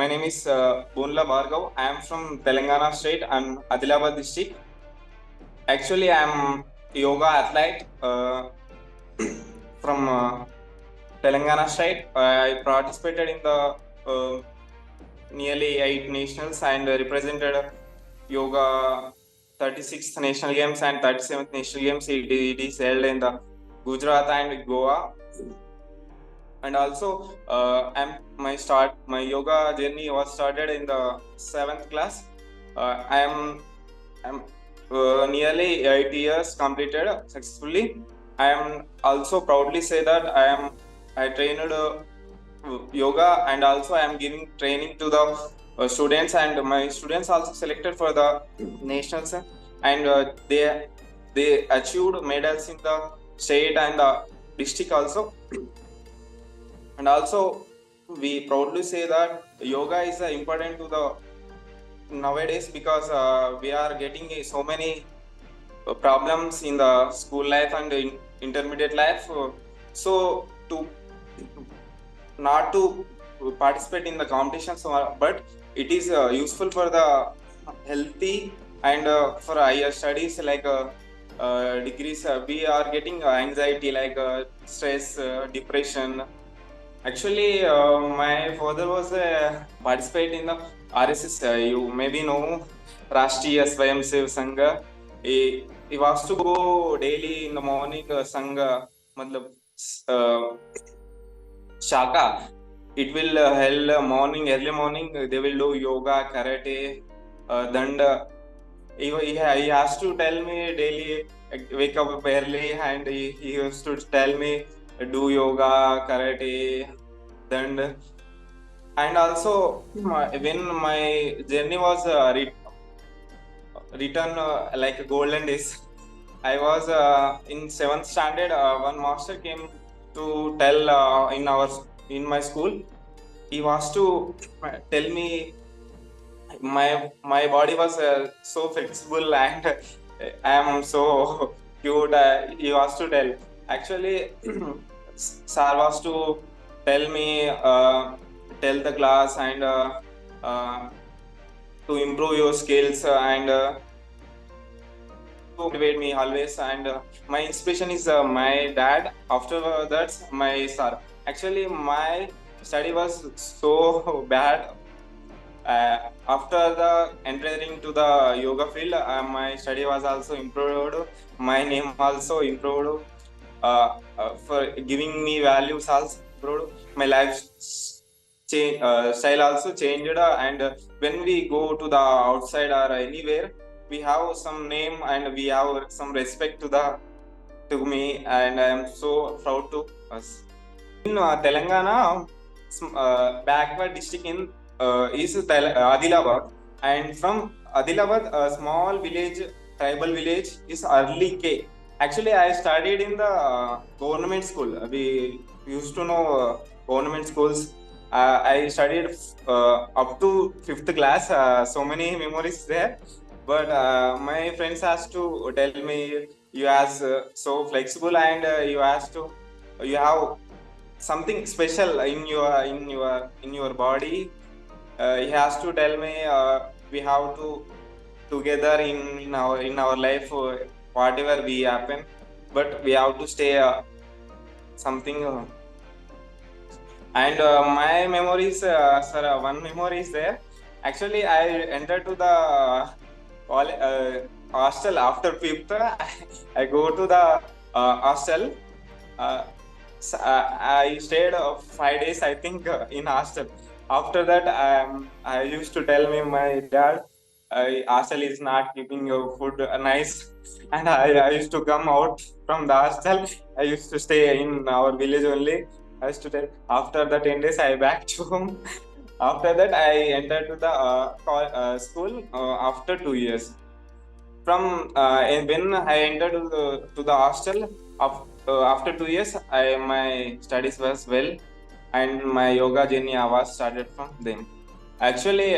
My name is Bonla Bhargav. I am from Telangana state and Adilabad district. Actually, I am yoga athlete from Telangana state. I participated in the nearly 8 nationals and represented yoga 36th national games and 37th national games. It is held in the Gujarat and Goa. And also my yoga journey was started in the 7th class. I'm nearly 8 years completed successfully. I am also proudly say that I trained yoga, and also I am giving training to the students, and my students also selected for the nationals, and they achieved medals in the state and the district also. And also we proudly say that yoga is important to the nowadays, because we are getting so many problems in the school life and intermediate life. So to not to participate in the competitions, but it is useful for the healthy and for higher studies, like degrees. We are getting anxiety, like stress, depression. Actually, my father was participate in the RSS. You maybe know Rashtriya Swayam Sev Sangha. He was to go daily in the morning. Sangha, matlab, uh, Shaka. It will held early morning. They will do yoga, karate, danda. He has to tell me daily, wake up early, and he used to tell me do yoga, karate, danda. And also when my journey was written like golden days, I was in 7th standard. One master came to tell in my school. He was to tell me my body was so flexible, and I am so cute. He was to tell. Actually, sir was to tell me, tell the class, and to improve your skills, and to motivate me always. And my inspiration is my dad. After that, my sir. Actually, my study was so bad. After the entering to the yoga field, my study was also improved. My name also improved. For giving me values also improved. My life style also changed. And when we go to the outside or anywhere, we have some name and we have some respect to me, and I am so proud to us. In Telangana, backward district in is Adilabad, and from Adilabad, a small village, tribal village, is Early K. Actually, I studied in the government school. We used to know government schools. I studied up to 5th class. So many memories there. But my friends has to tell me, you are so flexible, and you have something special in your body. He has to tell me, we have to together in our life, whatever we happen, but we have to stay something. And my memories, sir, one memory is there. Actually, I entered to the hostel after 5th. I go to the hostel. I stayed 5 days, I think, in hostel. After that, I used to tell me my dad, hostel is not keeping your food nice, and I used to come out from the hostel. I used to stay in our village only. I used to tell. After the 10 days, I back to home. After that, I entered to the school after 2 years. And when I entered to the hostel after 2 years, my studies was well, and my yoga journey was started from them. Actually,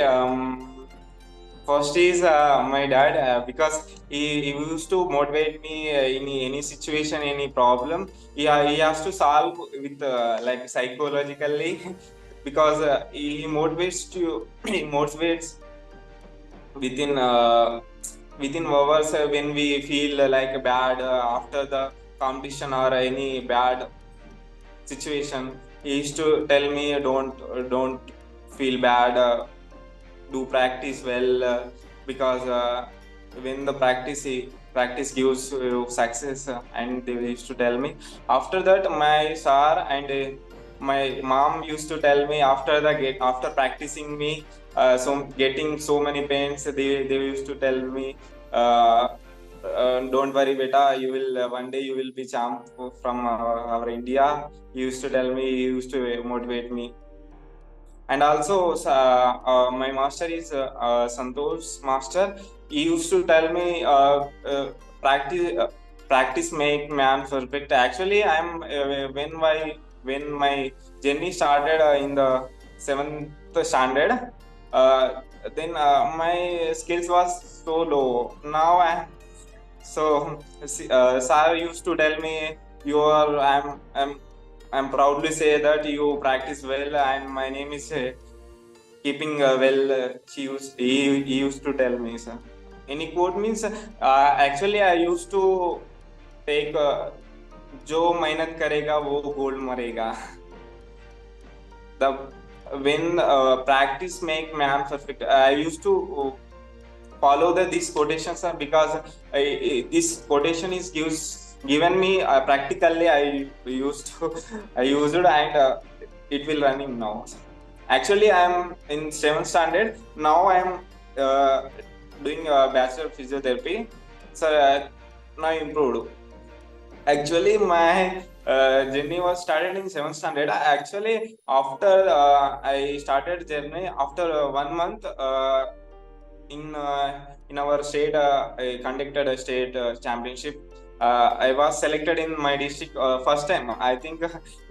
first is my dad, because he used to motivate me in any situation, any problem. He has to solve with like psychologically because he motivates you. He motivates within within hours when we feel like bad after the competition or any bad situation. He used to tell me, don't feel bad, do practice well, because when the practice gives you success, and they used to tell me. After that, my sir and my mom used to tell me, after practicing me, so getting so many pains, they used to tell me, uh, don't worry beta, you will one day you will be champ from our India. He used to tell me, he used to motivate me. And also my master is Santosh master. He used to tell me, practice practice make man perfect. Actually, I'm when my journey started in the 7th standard, uh, then my skills was so low. Now sir used to tell me, you are I'm proudly say that you practice well, and my name is keeping well. He used to tell me, sir. Any quote means, actually I used to take, जो मेहनत करेगा वो gold मरेगा. The when practice make man perfect. I used to follow these quotations, sir, because this quotation is given me practically. I used it, and it will running now. Actually, I am in 7th standard now. I am doing a bachelor of physiotherapy. So now improved. Actually, my journey was started in 7th standard. Actually, after I started journey after 1 month, in our state, I conducted a state championship. I was selected in my district first time. I think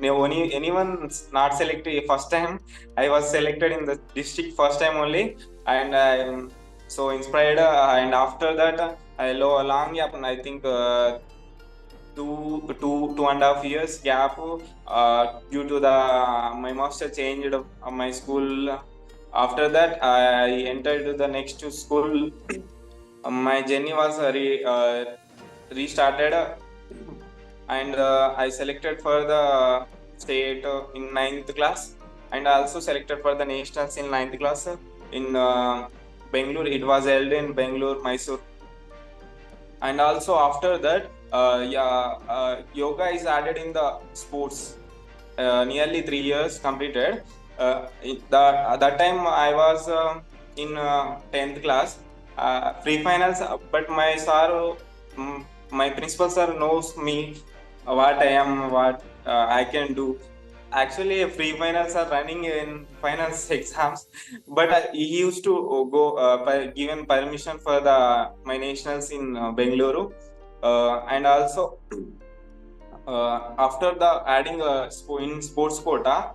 anyone not selected first time. I was selected in the district first time only, and I'm so inspired. And after that, I long gap. I think 2.5 years gap, due to the my master changed my school. After that, I entered the next school. My journey was restarted, and I selected for the state in 9th class, and also selected for the nationals in 9th class in Bangalore. It was held in Bangalore, Mysore. And also after that, yoga is added in the sports. Nearly 3 years completed. At that time I was in 10th class, pre-finals, but my sir, my principal sir knows me, what I am, what I can do. Actually, pre-finals are running in finals exams, but he used to go given permission for the my nationals in Bengaluru, and also after the adding in sports quota,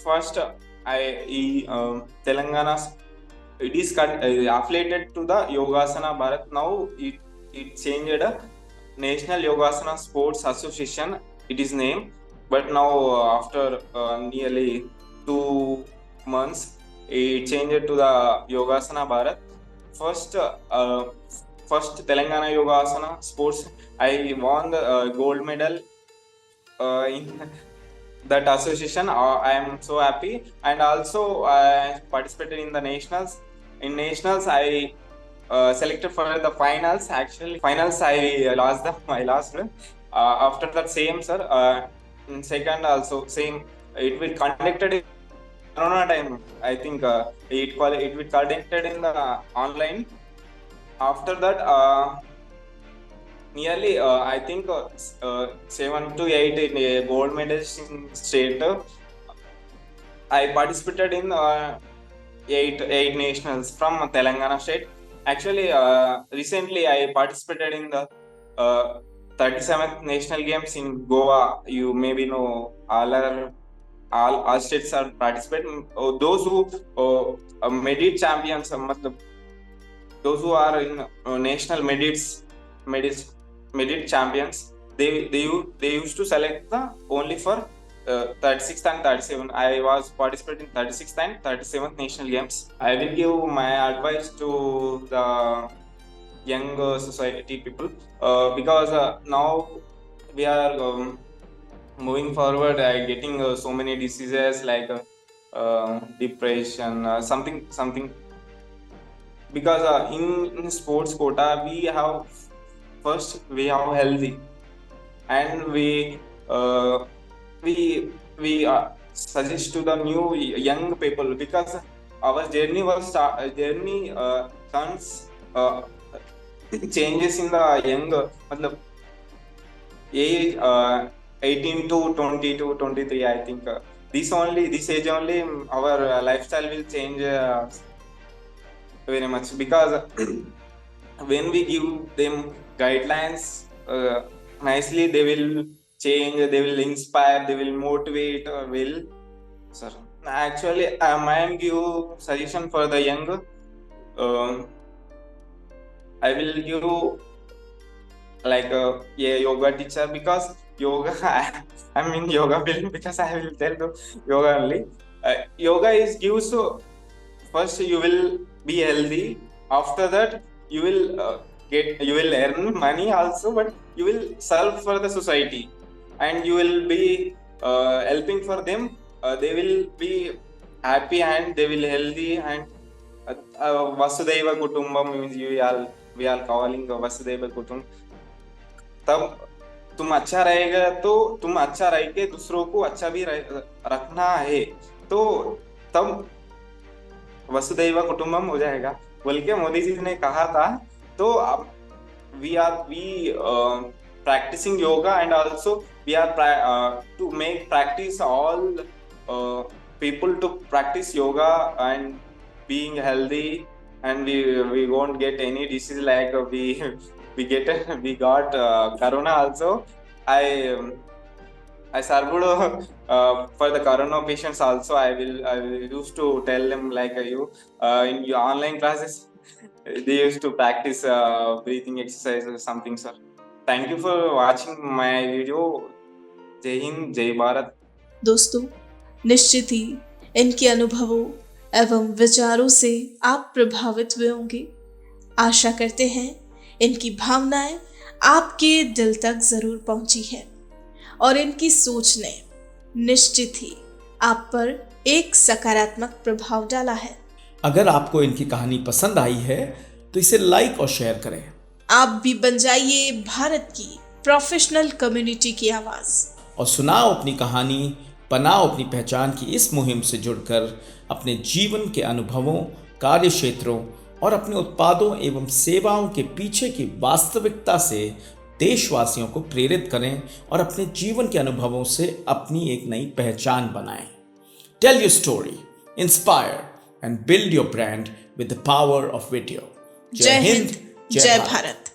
first Telangana, it is affiliated to the Yogasana Bharat. Now it changed National Yogasana Sports Association. It is named, but now after nearly 2 months, it changed to the Yogasana Bharat. First Telangana Yogasana Sports, I won the gold medal in that association. I am so happy, and also I participated in the nationals. In nationals, I selected for the finals. Actually, finals I lost them. I lost them. After that, same sir. In second also same. It will conducted in Corona time. I think it will conducted in the online. After that, nearly I think 7 to 8 in gold medals in state. I participated in eight nationals from Telangana state. Actually, recently I participated in the 37th national games in Goa. You maybe know all states are participating. Those who medit champions, those who are in national medit champions, they used to select the only for 36th and 37th. I was participating in 36th and 37th national games. I will give my advice to the young society people because now we are moving forward, getting so many diseases like depression, something. Because in sports quota we have healthy, and we suggest to the new young people, because our journey turns changes in the young, matlab age 18 to 20 to 23. I think this age only our lifestyle will change very much, because when we give them guidelines nicely, they will change, they will inspire, they will motivate, sir. Actually, I am give suggestion for the young. I will give like a yoga teacher, because yoga I'm in yoga field, because I will tell you yoga only. Yoga is gives, so first you will be healthy, after that you will earn money also, but you will serve for the society, and you will be helping for them. They will be happy and they will healthy, and vasudhaiva kutumbam means we are calling vasudhaiva kutumbam. तब तुम अच्छा रहेगा तो तुम अच्छा रह के दूसरों को अच्छा भी रखना है, तो तब वसुधैव कुटुंबम हो जाएगा, बोल के मोदी जी ने कहा था. तो अब we practicing yoga, and also we are to make practice all people to practice yoga and being healthy, and we won't get any disease like we got corona also. I served for the corona patients also. I will used to tell them like in your online classes they used to practice breathing exercises or something, sir. Thank you for watching my video. जय हिंद, जय भारत. दोस्तों, निश्चित ही इनके अनुभवों एवं विचारों से आप प्रभावित हुए होंगे. आशा करते हैं इनकी भावनाएं आपके दिल तक जरूर पहुंची है, और इनकी सोच ने निश्चित ही आप पर एक सकारात्मक प्रभाव डाला है. अगर आपको इनकी कहानी पसंद आई है तो इसे लाइक और शेयर करें. आप भी बन जाइए भारत की प्रोफेशनल कम्युनिटी की आवाज, और सुनाओ अपनी कहानी, बनाओ अपनी पहचान की इस मुहिम से जुड़कर अपने जीवन के अनुभवों, कार्य क्षेत्रों और अपने उत्पादों एवं सेवाओं के पीछे की वास्तविकता से देशवासियों को प्रेरित करें और अपने जीवन के अनुभवों से अपनी एक नई पहचान बनाएं. Tell your story, inspire and build your brand with the power of video. जय हिंद, जय भारत.